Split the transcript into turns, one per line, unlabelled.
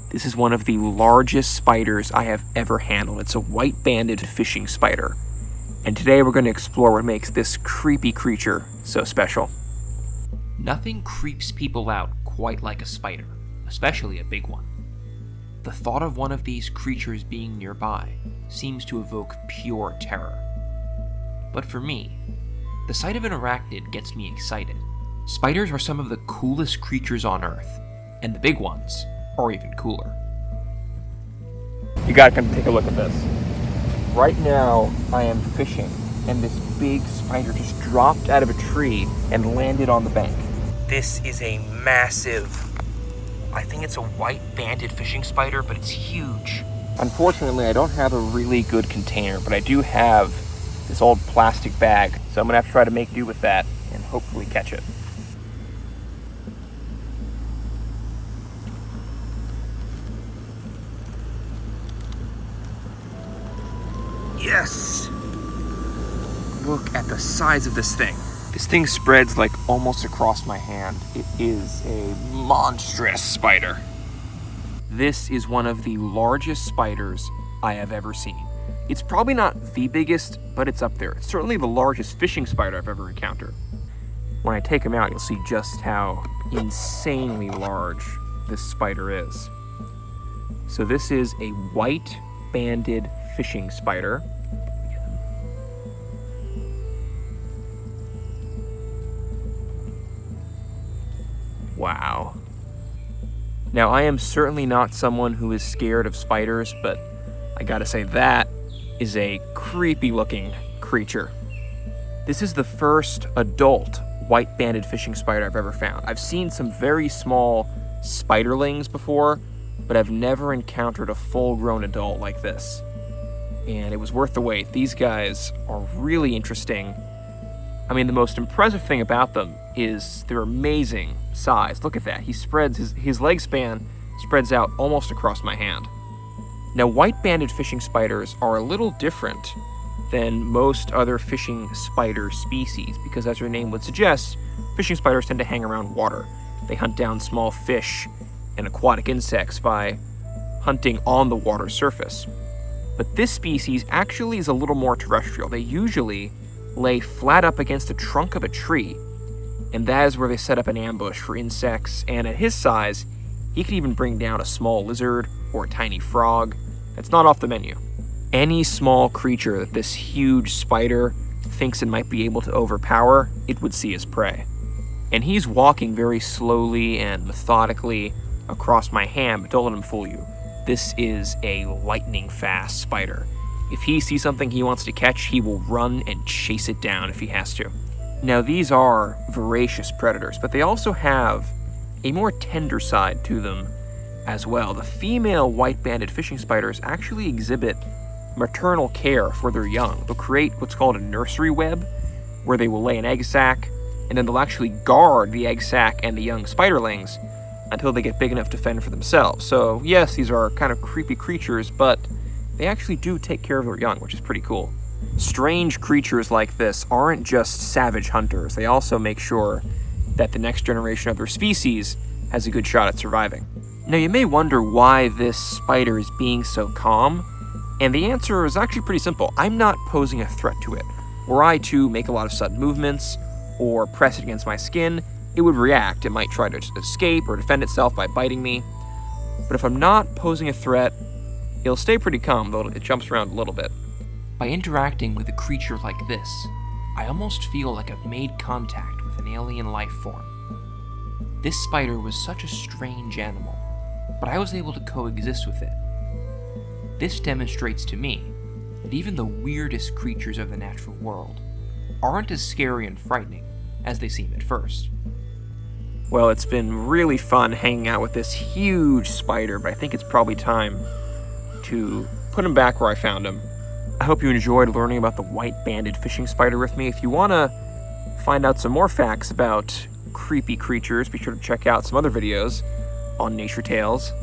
This is one of the largest spiders I have ever handled. It's a white-banded fishing spider. And today we're going to explore what makes this creepy creature so special. Nothing creeps people out quite like a spider, especially a big one. The thought of one of these creatures being nearby seems to evoke pure terror. But for me, the sight of an arachnid gets me excited. Spiders are some of the coolest creatures on Earth, and the big ones are even cooler. You gotta come take a look at this. Right now, I am fishing, and this big spider just dropped out of a tree and landed on the bank. This is a massive, I think it's a white-banded fishing spider, but it's huge. Unfortunately, I don't have a really good container, but I do have this old plastic bag, so I'm gonna have to try to make do with that and hopefully catch it. Yes! Look at the size of this thing. This thing spreads like almost across my hand. It is a monstrous spider. This is one of the largest spiders I have ever seen. It's probably not the biggest, but it's up there. It's certainly the largest fishing spider I've ever encountered. When I take him out, you'll see just how insanely large this spider is. So this is a white-banded fishing spider. Wow. Now, I am certainly not someone who is scared of spiders, but I gotta say that is a creepy-looking creature. This is the first adult white-banded fishing spider I've ever found. I've seen some very small spiderlings before, but I've never encountered a full-grown adult like this. And it was worth the wait. These guys are really interesting. I mean, the most impressive thing about them is their amazing size. Look at that. He spreads, his leg span spreads out almost across my hand. Now, white-banded fishing spiders are a little different than most other fishing spider species because, as their name would suggest, fishing spiders tend to hang around water. They hunt down small fish and aquatic insects by hunting on the water surface. But this species actually is a little more terrestrial. They usually lay flat up against the trunk of a tree, and that is where they set up an ambush for insects, and at his size, he could even bring down a small lizard or a tiny frog. That's not off the menu. Any small creature that this huge spider thinks it might be able to overpower, it would see as prey. And he's walking very slowly and methodically across my hand, but don't let him fool you. This is a lightning-fast spider. If he sees something he wants to catch, he will run and chase it down if he has to. Now, these are voracious predators, but they also have a more tender side to them as well. The female white-banded fishing spiders actually exhibit maternal care for their young. They'll create what's called a nursery web, where they will lay an egg sac, and then they'll actually guard the egg sac and the young spiderlings until they get big enough to fend for themselves. So, yes, these are kind of creepy creatures, but they actually do take care of their young, which is pretty cool. Strange creatures like this aren't just savage hunters. They also make sure that the next generation of their species has a good shot at surviving. Now, you may wonder why this spider is being so calm, and the answer is actually pretty simple. I'm not posing a threat to it. Were I to make a lot of sudden movements or press it against my skin, it would react. It might try to escape or defend itself by biting me. But if I'm not posing a threat, it'll stay pretty calm, though it jumps around a little bit. By interacting with a creature like this, I almost feel like I've made contact with an alien life form. This spider was such a strange animal, but I was able to coexist with it. This demonstrates to me that even the weirdest creatures of the natural world aren't as scary and frightening as they seem at first. Well, it's been really fun hanging out with this huge spider, but I think it's probably time to put him back where I found him. I hope you enjoyed learning about the white-banded fishing spider with me. If you want to find out some more facts about creepy creatures, be sure to check out some other videos on Nature Tales.